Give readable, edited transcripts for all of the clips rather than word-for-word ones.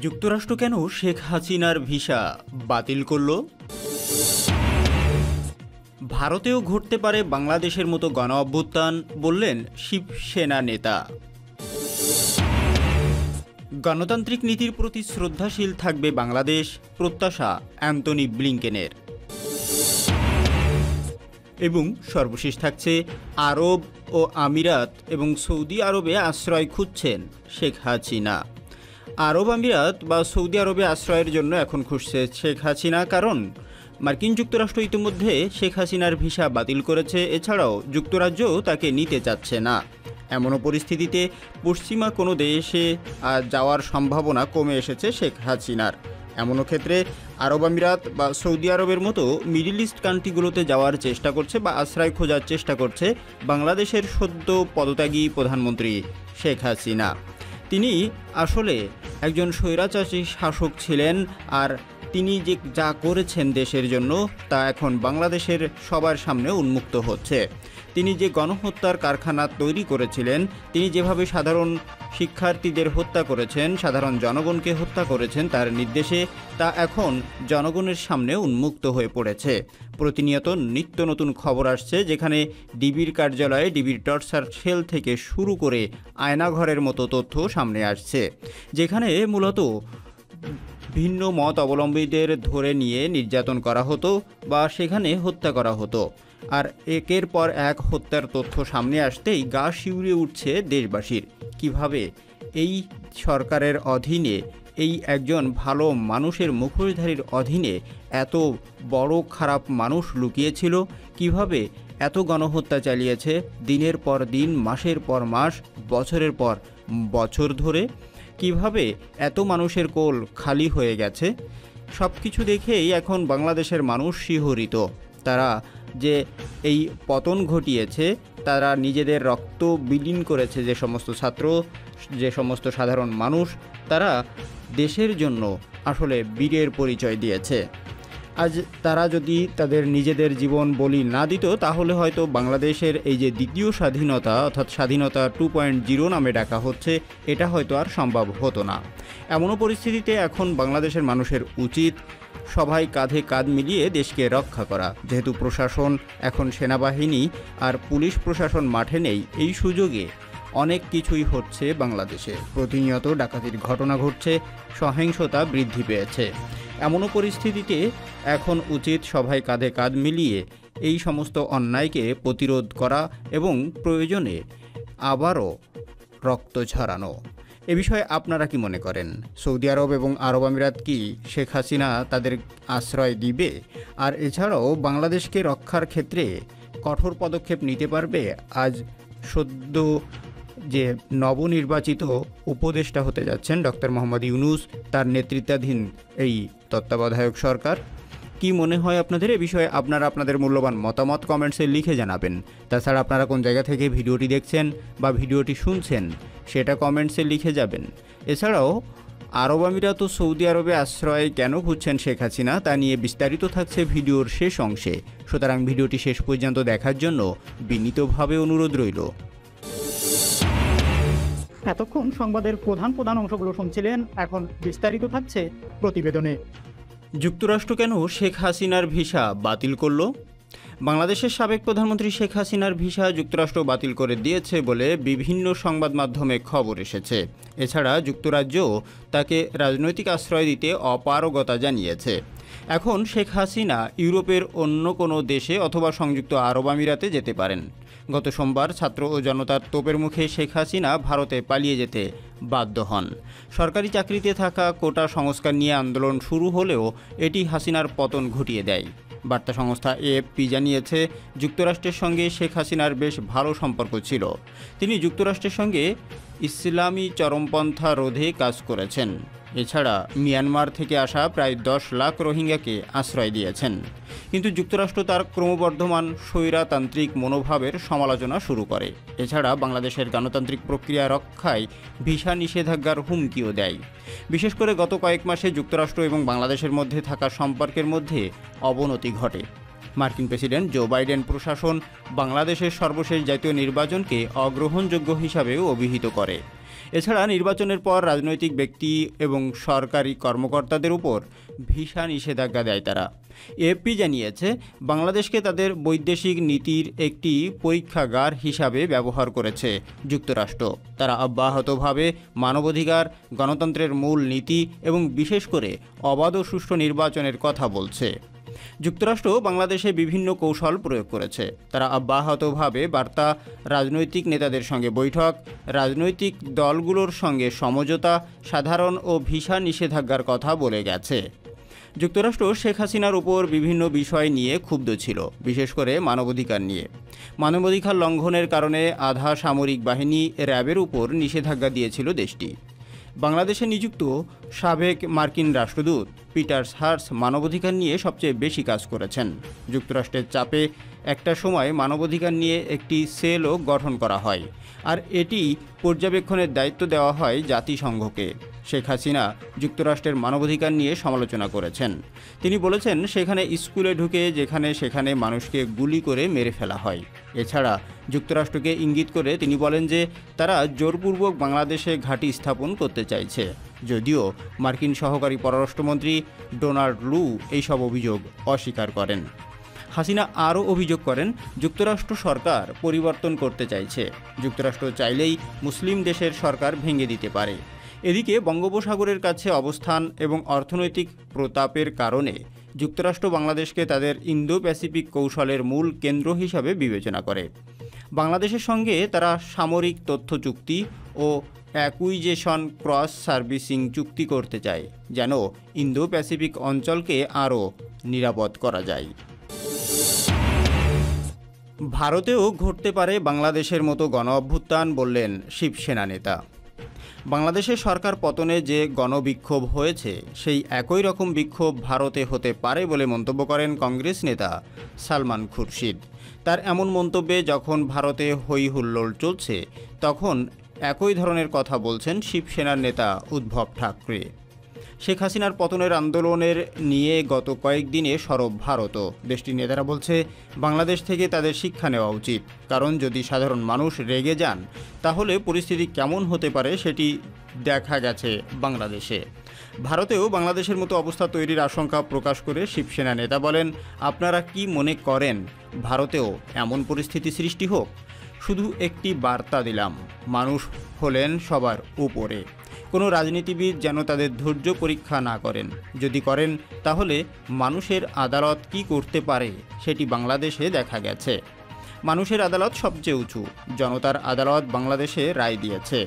যুক্তরাষ্ট্র কেন শেখ হাসিনার ভিসা বাতিল করল? ভারতেও ঘটতে পারে বাংলাদেশের মতো গণ অভ্যুত্থান, বললেন শিবসেনা নেতা। গণতান্ত্রিক নীতির প্রতি শ্রদ্ধাশীল থাকবে বাংলাদেশ, প্রত্যাশা অ্যান্টনি ব্লিংকেনের। এবং সর্বশেষ থাকছে আরব ও আমিরাত এবং সৌদি আরবে আশ্রয় খুঁজছেন শেখ হাসিনা। আরব আমিরাত বা সৌদি আরবে আশ্রয়ের জন্য এখন খুঁজছে শেখ হাসিনা, কারণ মার্কিন যুক্তরাষ্ট্র ইতিমধ্যে শেখ হাসিনার ভিসা বাতিল করেছে। এছাড়াও যুক্তরাজ্যও তাকে নিতে চাচ্ছে না। এমনও পরিস্থিতিতে পশ্চিমা কোনো দেশে যাওয়ার সম্ভাবনা কমে এসেছে শেখ হাসিনার। এমনও ক্ষেত্রে আরব আমিরাত বা সৌদি আরবের মতো মিডল ইস্ট কান্ট্রিগুলোতে যাওয়ার চেষ্টা করছে বা আশ্রয় খোঁজার চেষ্টা করছে বাংলাদেশের সদ্য পদত্যাগী প্রধানমন্ত্রী শেখ হাসিনা। তিনি আসলে একজন স্বৈরাচারী শাসক ছিলেন, আর তিনি যে যা করেছেন দেশের জন্য তা এখন বাংলাদেশের সবার সামনে উন্মুক্ত হচ্ছে। তিনি যে গণহত্যার কারখানা তৈরি করেছিলেন, তিনি যেভাবে সাধারণ শিক্ষার্থীদের হত্যা করেছেন, সাধারণ জনগণকে হত্যা করেছেন তার নির্দেশে, তা এখন জনগণের সামনে উন্মুক্ত হয়ে পড়েছে। প্রতিনিয়ত নিত্য নতুন খবর আসছে, যেখানে ডিবির কার্যালয়ে ডিবির টর্চার সেল থেকে শুরু করে আয়নাঘরের মতো তথ্য সামনে আসছে, যেখানে মূলত ভিন্ন মত অবলম্বীদের ধরে নিয়ে নির্যাতন করা হতো বা সেখানে হত্যা করা হতো। আর একের পর এক হত্যার তথ্য সামনে আসতেই গা শিউরে উঠছে দেশবাসীর। কিভাবে এই সরকারের অধীনে এই একজন ভালো মানুষের মুখোশধারীর অধীনে এত বড় খারাপ মানুষ লুকিয়েছিল, কিভাবে এত গণহত্যা চালিয়েছে দিনের পর দিন, মাসের পর মাস, বছরের পর বছর ধরে, কিভাবে এত মানুষের কোল খালি হয়ে গেছে। সব কিছু দেখেই এখন বাংলাদেশের মানুষ শিহরিত। তারা যে এই পতন ঘটিয়েছে, তারা নিজেদের রক্ত বিলীন করেছে যে সমস্ত ছাত্র, যে সমস্ত সাধারণ মানুষ, তারা দেশের জন্য আসলে বীরের পরিচয় দিয়েছে। আজ তারা যদি তাদের নিজেদের জীবন বলি না দিত, তাহলে হয়তো বাংলাদেশের এই যে দ্বিতীয় স্বাধীনতা, অর্থাৎ স্বাধীনতা 2.0 নামে ডাকা হচ্ছে, এটা হয়তো আর সম্ভব হতো না। এমনও পরিস্থিতিতে এখন বাংলাদেশের মানুষের উচিত সবাই কাঁধে কাঁধ মিলিয়ে দেশকে রক্ষা করা। যেহেতু প্রশাসন এখন সেনাবাহিনী আর পুলিশ প্রশাসন মাঠে নেই, এই সুযোগে অনেক কিছুই হচ্ছে বাংলাদেশে। প্রতিনিয়ত ডাকাতির ঘটনা ঘটছে, সহিংসতা বৃদ্ধি পেয়েছে। এমনও পরিস্থিতিতে এখন উচিত সবাই কাঁধে কাঁধ মিলিয়ে এই সমস্ত অন্যায়কে প্রতিরোধ করা এবং প্রয়োজনে আবারও রক্ত ঝরানো। এ বিষয়ে আপনারা কি মনে করেন? সৌদি আরব এবং আরব আমিরাত কি শেখ হাসিনা তাদের আশ্রয় দিবে? আর এছাড়াও বাংলাদেশকে রক্ষার ক্ষেত্রে কঠোর পদক্ষেপ নিতে পারবে আজ সদ্য যে নবনির্বাচিত উপদেষ্টা হতে যাচ্ছেন ডক্টর মোহাম্মদ ইউনূস, তার নেতৃত্বাধীন এই তত্ত্বাবধায়ক সরকার? কি মনে হয় আপনাদের? এ বিষয়ে আপনারা আপনাদের মূল্যবান মতামত কমেন্টসে লিখে জানাবেন। তাছাড়া আপনারা কোন জায়গা থেকে ভিডিওটি দেখছেন বা ভিডিওটি শুনছেন সেটা কমেন্টসে লিখে যাবেন। এছাড়াও আরব আমিরাত ও সৌদি আরবে আশ্রয় কেন খুঁজছেন শেখ হাসিনা, তা নিয়ে বিস্তারিত থাকছে ভিডিওর শেষ অংশে। সুতরাং ভিডিওটি শেষ পর্যন্ত দেখার জন্য বিনীতভাবে অনুরোধ রইল। এতক্ষণ সংবাদের প্রধান অংশগুলো শুনছিলেন, এখন বিস্তারিত থাকছে প্রতিবেদনে। যুক্তরাষ্ট্র কেন শেখ হাসিনার ভিসা বাতিল করল? বাংলাদেশের সাবেক প্রধানমন্ত্রী শেখ হাসিনার ভিসা যুক্তরাষ্ট্র বাতিল করে দিয়েছে বলে বিভিন্ন সংবাদ মাধ্যমে খবর এসেছে। এছাড়া যুক্তরাজ্যও তাকে রাজনৈতিক আশ্রয় দিতে অপারগতা জানিয়েছে। এখন শেখ হাসিনা ইউরোপের অন্য কোনো দেশে অথবা সংযুক্ত আরব আমিরাতে যেতে পারেন। গত সোমবার ছাত্র ও জনতার তোপের মুখে শেখ হাসিনা ভারতে পালিয়ে যেতে বাধ্য হন। সরকারি চাকরিতে থাকা কোটা সংস্কার নিয়ে আন্দোলন শুরু হলেও এটি হাসিনার পতন ঘটিয়ে দেয়। বার্তা সংস্থা এএফপি জানিয়েছে, যুক্তরাষ্ট্রের সঙ্গে শেখ হাসিনার বেশ ভালো সম্পর্ক ছিল। তিনি যুক্তরাষ্ট্রের সঙ্গে ইসলামী চরমপন্থা রোধে কাজ করেছেন। এছাড়া মিয়ানমার থেকে আসা প্রায় 10 লাখ রোহিঙ্গাকে আশ্রয় দিয়েছেন। কিন্তু যুক্তরাষ্ট্র তার ক্রমবর্ধমান স্বৈরতান্ত্রিক মনোভাবের সমালোচনা শুরু করে। এছাড়া বাংলাদেশের গণতান্ত্রিক প্রক্রিয়া রক্ষায় ভিসা নিষেধাজ্ঞার হুমকিও দেয়। বিশেষ করে গত কয়েক মাসে যুক্তরাষ্ট্র এবং বাংলাদেশের মধ্যে থাকা সম্পর্কের মধ্যে অবনতি ঘটে। মার্কিন প্রেসিডেন্ট জো বাইডেন প্রশাসন বাংলাদেশের সর্বশেষ জাতীয় নির্বাচনকে অগ্রহণযোগ্য হিসাবেও অভিহিত করে। এছাড়া নির্বাচনের পর রাজনৈতিক ব্যক্তি এবং সরকারি কর্মকর্তাদের উপর ভিসা নিষেধাজ্ঞা দেয় তারা। এএফপি জানিয়েছে, বাংলাদেশকে তাদের বৈদেশিক নীতির একটি পরীক্ষাগার হিসাবে ব্যবহার করেছে যুক্তরাষ্ট্র। তারা অব্যাহতভাবে মানবাধিকার, গণতন্ত্রের মূল নীতি এবং বিশেষ করে অবাধ ও সুষ্ঠু নির্বাচনের কথা বলছে। যুক্তরাষ্ট্র বাংলাদেশে বিভিন্ন কৌশল প্রয়োগ করেছে। তারা অব্যাহতভাবে বার্তা, রাজনৈতিক নেতাদের সঙ্গে বৈঠক, রাজনৈতিক দলগুলোর সঙ্গে সমঝোতা, সাধারণ ও ভিসা নিষেধাজ্ঞার কথা বলে গেছে। যুক্তরাষ্ট্র শেখ হাসিনার উপর বিভিন্ন বিষয় নিয়ে ক্ষুব্ধ ছিল, বিশেষ করে মানবাধিকার নিয়ে। মানবাধিকার লঙ্ঘনের কারণে আধা সামরিক বাহিনী র্যাবের উপর নিষেধাজ্ঞা দিয়েছিল দেশটি। বাংলাদেশে নিযুক্ত সাবেক মার্কিন রাষ্ট্রদূত পিটার হার্স মানবাধিকার নিয়ে সবচেয়ে বেশি কাজ করেছেন। যুক্তরাষ্ট্রের চাপে একটা সময় মানবাধিকার নিয়ে একটি সেলও গঠন করা হয়, আর এটি পর্যবেক্ষণের দায়িত্ব দেওয়া হয় জাতিসংঘকে। শেখ হাসিনা যুক্তরাষ্ট্রের মানবাধিকার নিয়ে সমালোচনা করেছেন। তিনি বলেছেন, সেখানে স্কুলে ঢুকে যেখানে সেখানে মানুষকে গুলি করে মেরে ফেলা হয়। এছাড়া যুক্তরাষ্ট্রকে ইঙ্গিত করে তিনি বলেন যে তারা জোরপূর্বক বাংলাদেশে ঘাঁটি স্থাপন করতে চাইছে, যদিও মার্কিন সহকারী পররাষ্ট্রমন্ত্রী ডোনাল্ড লু এইসব অভিযোগ অস্বীকার করেন। হাসিনা আরও অভিযোগ করেন, যুক্তরাষ্ট্র সরকার পরিবর্তন করতে চাইছে। যুক্তরাষ্ট্র চাইলেই মুসলিম দেশের সরকার ভেঙে দিতে পারে। এদিকে বঙ্গোপসাগরের কাছে অবস্থান এবং অর্থনৈতিক প্রতাপের কারণে যুক্তরাষ্ট্র বাংলাদেশকে তাদের ইন্দো প্যাসিফিক কৌশলের মূল কেন্দ্র হিসাবে বিবেচনা করে। বাংলাদেশের সঙ্গে তারা সামরিক তথ্য চুক্তি ও অ্যাকুইজেশন ক্রস সার্ভিসিং চুক্তি করতে চায়, যেন ইন্দো প্যাসিফিক অঞ্চলকে আরও নিরাপদ করা যায়। ভারতেও ঘটতে পারে বাংলাদেশের মতো গণ অভ্যুত্থান, বললেন শিবসেনা নেতা। বাংলাদেশের সরকার পতনে যে গণবিক্ষোভ হয়েছে, সেই একই রকম বিক্ষোভ ভারতে হতে পারে বলে মন্তব্য করেন কংগ্রেস নেতা সালমান খুরশিদ। তার এমন মন্তব্যে যখন ভারতে হই হুল্লোড় চলছে, তখন একই ধরনের কথা বলছেন শিবসেনার নেতা উদ্ধব ঠাকরে। শেখ হাসিনার পতনের আন্দোলনের নিয়ে গত কয়েকদিনে সরব ভারতও। দেশটির নেতারা বলছে, বাংলাদেশ থেকে তাদের শিক্ষা নেওয়া উচিত, কারণ যদি সাধারণ মানুষ রেগে যান তাহলে পরিস্থিতি কেমন হতে পারে সেটি দেখা গেছে বাংলাদেশে। ভারতেও বাংলাদেশের মতো অবস্থা তৈরির আশঙ্কা প্রকাশ করে শিবসেনা নেতা বলেন, আপনারা কি মনে করেন ভারতেও এমন পরিস্থিতি সৃষ্টি হোক? শুধু একটি বার্তা দিলাম, মানুষ হলেন সবার উপরে। কোনো রাজনীতিবিদ যেন তাদের ধৈর্য পরীক্ষা না করেন। যদি করেন তাহলে মানুষের আদালত কি করতে পারে সেটি বাংলাদেশে দেখা গেছে। মানুষের আদালত সবচেয়ে উঁচু। জনতার আদালত বাংলাদেশে রায় দিয়েছে।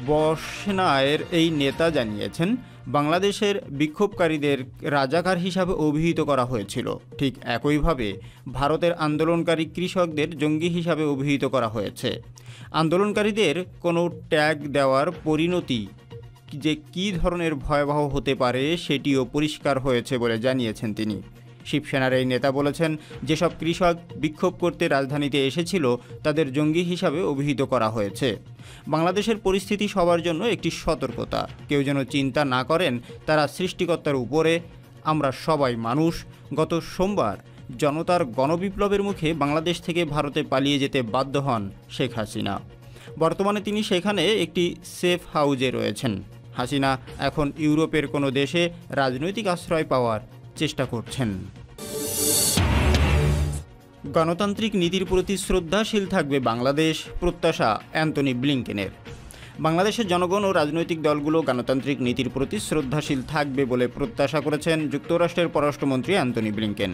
বসনায়ের এই নেতা জানিয়েছেন, বাংলাদেশের বিক্ষোভকারীদের রাজাকার হিসাবে অভিহিত করা হয়েছিল। ঠিক একইভাবে ভারতের আন্দোলনকারী কৃষকদের জঙ্গি হিসাবে অভিহিত করা হয়েছে। আন্দোলনকারীদের কোনো ট্যাগ দেওয়ার পরিণতি যে কী ধরনের ভয়াবহ হতে পারে সেটিও পরিষ্কার হয়েছে বলে জানিয়েছেন তিনি। শিবসেনার এই নেতা বলেছেন, যেসব কৃষক বিক্ষোভ করতে রাজধানীতে এসেছিল তাদের জঙ্গি হিসাবে অভিহিত করা হয়েছে। বাংলাদেশের পরিস্থিতি সবার জন্য একটি সতর্কতা। কেউ যেন চিন্তা না করেন তারা সৃষ্টিকর্তার উপরে। আমরা সবাই মানুষ। গত সোমবার জনতার গণবিপ্লবের মুখে বাংলাদেশ থেকে ভারতে পালিয়ে যেতে বাধ্য হন শেখ হাসিনা। বর্তমানে তিনি সেখানে একটি সেফ হাউজে রয়েছেন। হাসিনা এখন ইউরোপের কোনো দেশে রাজনৈতিক আশ্রয় পাওয়ার চেষ্টা করছেন। গণতান্ত্রিক নীতির প্রতি শ্রদ্ধাশীল থাকবে বাংলাদেশ, প্রত্যাশা অ্যান্টনি ব্লিংকেনের। বাংলাদেশের জনগণ ও রাজনৈতিক দলগুলো গণতান্ত্রিক নীতির প্রতি শ্রদ্ধাশীল থাকবে বলে প্রত্যাশা করেছেন যুক্তরাষ্ট্রের পররাষ্ট্রমন্ত্রী অ্যান্টনি ব্লিংকেন।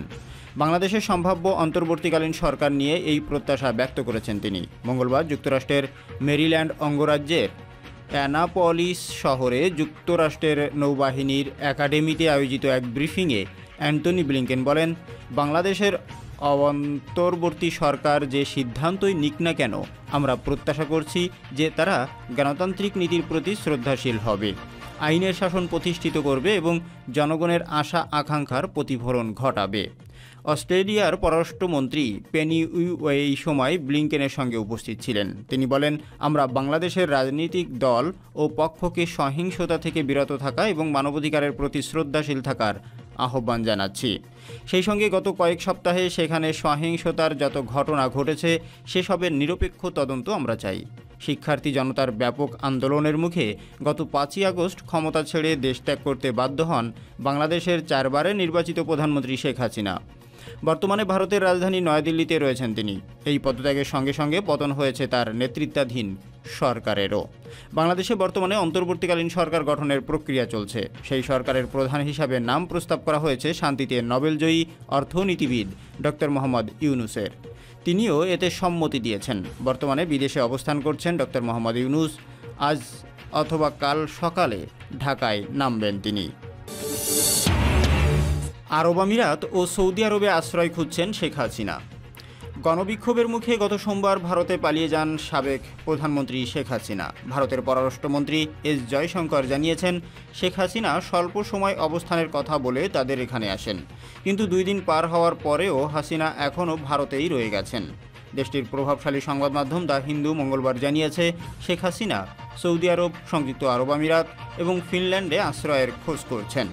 বাংলাদেশের সম্ভাব্য অন্তর্বর্তীকালীন সরকার নিয়ে এই প্রত্যাশা ব্যক্ত করেছেন তিনি। মঙ্গলবার যুক্তরাষ্ট্রের মেরিল্যান্ড অঙ্গরাজ্যের অ্যানাপলিস শহরে যুক্তরাষ্ট্রের নৌবাহিনীর একাডেমিতে আয়োজিত এক ব্রিফিংয়ে অ্যান্টনি ব্লিংকেন বলেন, বাংলাদেশের অন্তর্বর্তী সরকার যে সিদ্ধান্তই নিক না কেন, আমরা প্রত্যাশা করছি যে তারা গণতান্ত্রিক নীতির প্রতি শ্রদ্ধাশীল হবে, আইনের শাসন প্রতিষ্ঠিত করবে এবং জনগণের আশা আকাঙ্ক্ষার প্রতিফলন ঘটাবে। অস্ট্রেলিয়ার পররাষ্ট্রমন্ত্রী পেনি উই এই সময় ব্লিংকেনের সঙ্গে উপস্থিত ছিলেন। তিনি বলেন, আমরা বাংলাদেশের রাজনৈতিক দল ও পক্ষকে সহিংসতা থেকে বিরত থাকা এবং মানবাধিকারের প্রতি শ্রদ্ধাশীল থাকার আহ্বান জানাচ্ছি। সেই সঙ্গে গত কয়েক সপ্তাহে সেখানে সহিংসতার যত ঘটনা ঘটেছে সেসবের নিরপেক্ষ তদন্ত আমরা চাই। শিক্ষার্থী জনতার ব্যাপক আন্দোলনের মুখে গত 5ই আগস্ট ক্ষমতা ছেড়ে দেশ ত্যাগ করতে বাধ্য হন বাংলাদেশের 4বারের নির্বাচিত প্রধানমন্ত্রী শেখ হাসিনা। বর্তমানে ভারতের রাজধানী নয়াদিল্লিতে রয়েছেন তিনি। এই পদত্যাগের সঙ্গে সঙ্গে পতন হয়েছে তার নেতৃত্বাধীন সরকারেরও। বাংলাদেশে বর্তমানে অন্তর্বর্তীকালীন সরকার গঠনের প্রক্রিয়া চলছে। সেই সরকারের প্রধান হিসাবে নাম প্রস্তাব করা হয়েছে শান্তিতে নোবেলজয়ী অর্থনীতিবিদ ডক্টর মোহাম্মদ ইউনূসের। তিনিও এতে সম্মতি দিয়েছেন। বর্তমানে বিদেশে অবস্থান করছেন ডক্টর মোহাম্মদ ইউনূস। আজ অথবা কাল সকালে ঢাকায় নামবেন তিনি। আরব আমিরাত ও সৌদি আরবে আশ্রয় খুঁজছেন শেখ হাসিনা। গণবিক্ষোভের মুখে গত সোমবার ভারতে পালিয়ে যান সাবেক প্রধানমন্ত্রী শেখ হাসিনা। ভারতের পররাষ্ট্রমন্ত্রী এস জয়শঙ্কর জানিয়েছেন, শেখ হাসিনা স্বল্প সময় অবস্থানের কথা বলে তাদের এখানে আসেন, কিন্তু 2 দিন পার হওয়ার পরেও হাসিনা এখনও ভারতেই রয়ে গেছেন। দেশটির প্রভাবশালী সংবাদ মাধ্যম দ্য হিন্দু মঙ্গলবার জানিয়েছে, শেখ হাসিনা সৌদি আরব, সংযুক্ত আরব আমিরাত এবং ফিনল্যান্ডে আশ্রয়ের খোঁজ করছেন।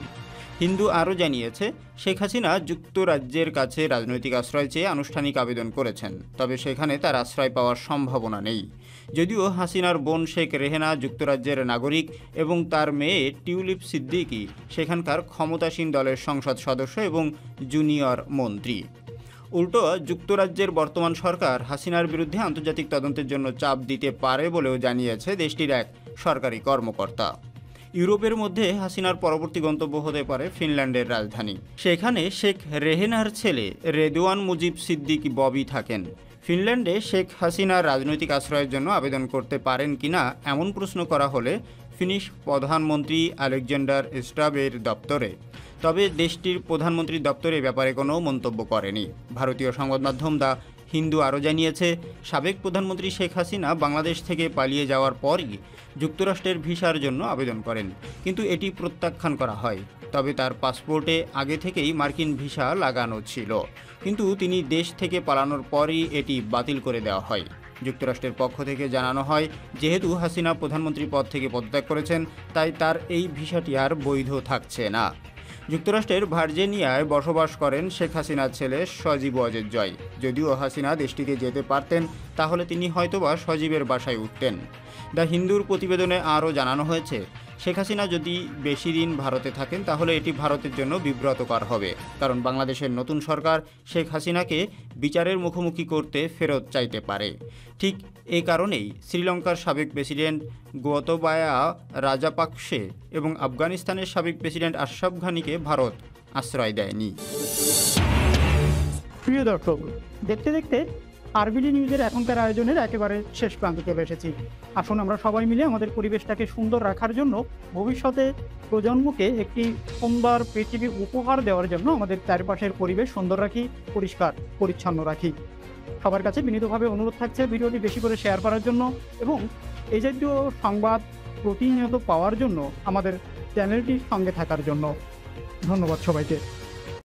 হিন্দু আরও জানিয়েছে, শেখ হাসিনা যুক্তরাজ্যের কাছে রাজনৈতিক আশ্রয় চেয়ে আনুষ্ঠানিক আবেদন করেছেন, তবে সেখানে তার আশ্রয় পাওয়ার সম্ভাবনা নেই। যদিও হাসিনার বোন শেখ রেহেনা যুক্তরাজ্যের নাগরিক এবং তার মেয়ে টিউলিপ সিদ্দিকি সেখানকার ক্ষমতাসীন দলের সংসদ সদস্য এবং জুনিয়র মন্ত্রী। উল্টো যুক্তরাজ্যের বর্তমান সরকার হাসিনার বিরুদ্ধে আন্তর্জাতিক তদন্তের জন্য চাপ দিতে পারে বলেও জানিয়েছে দেশটির এক সরকারি কর্মকর্তা। ইউরোপের মধ্যে হাসিনার পরবর্তী গন্তব্য হতে পারে ফিনল্যান্ডের রাজধানী। সেখানে শেখ রেহেনার ছেলে রেদওয়ান মুজিব সিদ্দিকি ববি থাকেন। ফিনল্যান্ডে শেখ হাসিনা রাজনৈতিক আশ্রয়ের জন্য আবেদন করতে পারেন কিনা এমন প্রশ্ন করা হলে ফিনিশ প্রধানমন্ত্রী আলেকজান্ডার স্টাবের দপ্তরে, তবে দেশটির প্রধানমন্ত্রীর দপ্তরে ব্যাপারে কোনো মন্তব্য করেনি। ভারতীয় সংবাদ মাধ্যম দ্য হিন্দু আরও জানিয়েছে, সাবেক প্রধানমন্ত্রী শেখ হাসিনা বাংলাদেশ থেকে পালিয়ে যাওয়ার পরই যুক্তরাষ্ট্রের ভিসার জন্য আবেদন করেন, কিন্তু এটি প্রত্যাখ্যান করা হয়। তবে তার পাসপোর্টে আগে থেকেই মার্কিন ভিসা লাগানো ছিল, কিন্তু তিনি দেশ থেকে পালানোর পরই এটি বাতিল করে দেওয়া হয়। যুক্তরাষ্ট্রের পক্ষ থেকে জানানো হয়, যেহেতু হাসিনা প্রধানমন্ত্রী পদ থেকে পদত্যাগ করেছেন, তাই তার এই ভিসাটি আর বৈধ থাকছে না। যুক্তরাষ্ট্রের ভার্জিনিয়ায় বসবাস করেন শেখ হাসিনার ছেলে সজীব ওয়াজেদ জয়। যদিও হাসিনা দেশটিতে যেতে পারতেন, তাহলে তিনি হয়তোবা সজীবের বাসায় উঠতেন। দ্য হিন্দুর প্রতিবেদনে আরও জানানো হয়েছে, শেখ হাসিনা যদি বেশি দিন ভারতে থাকেন তাহলে এটি ভারতের জন্য বিব্রতকর হবে, কারণ বাংলাদেশের নতুন সরকার শেখ হাসিনাকে বিচারের মুখোমুখি করতে ফেরত চাইতে পারে। ঠিক এই কারণেই শ্রীলঙ্কার সাবেক প্রেসিডেন্ট গোতাবায়া রাজাপাকসে এবং আফগানিস্তানের সাবেক প্রেসিডেন্ট আশরাফ ঘানিকে ভারত আশ্রয় দেয়নি। প্রিয় দর্শক, দেখতে দেখতে আরবিডি নিউজের এখনকার আয়োজনের একেবারে শেষ প্রান্তে চলে এসেছি। আসুন আমরা সবাই মিলে আমাদের পরিবেশটাকে সুন্দর রাখার জন্য, ভবিষ্যতে প্রজন্মকে একটি সুন্দর পৃথিবী উপহার দেওয়ার জন্য আমাদের চারপাশের পরিবেশ সুন্দর রাখি, পরিষ্কার পরিচ্ছন্ন রাখি। সবার কাছে বিনীতভাবে অনুরোধ থাকছে ভিডিওটি বেশি করে শেয়ার করার জন্য এবং এই জাতীয় সংবাদ প্রতিনিয়ত পাওয়ার জন্য আমাদের চ্যানেলটির সঙ্গে থাকার জন্য। ধন্যবাদ সবাইকে।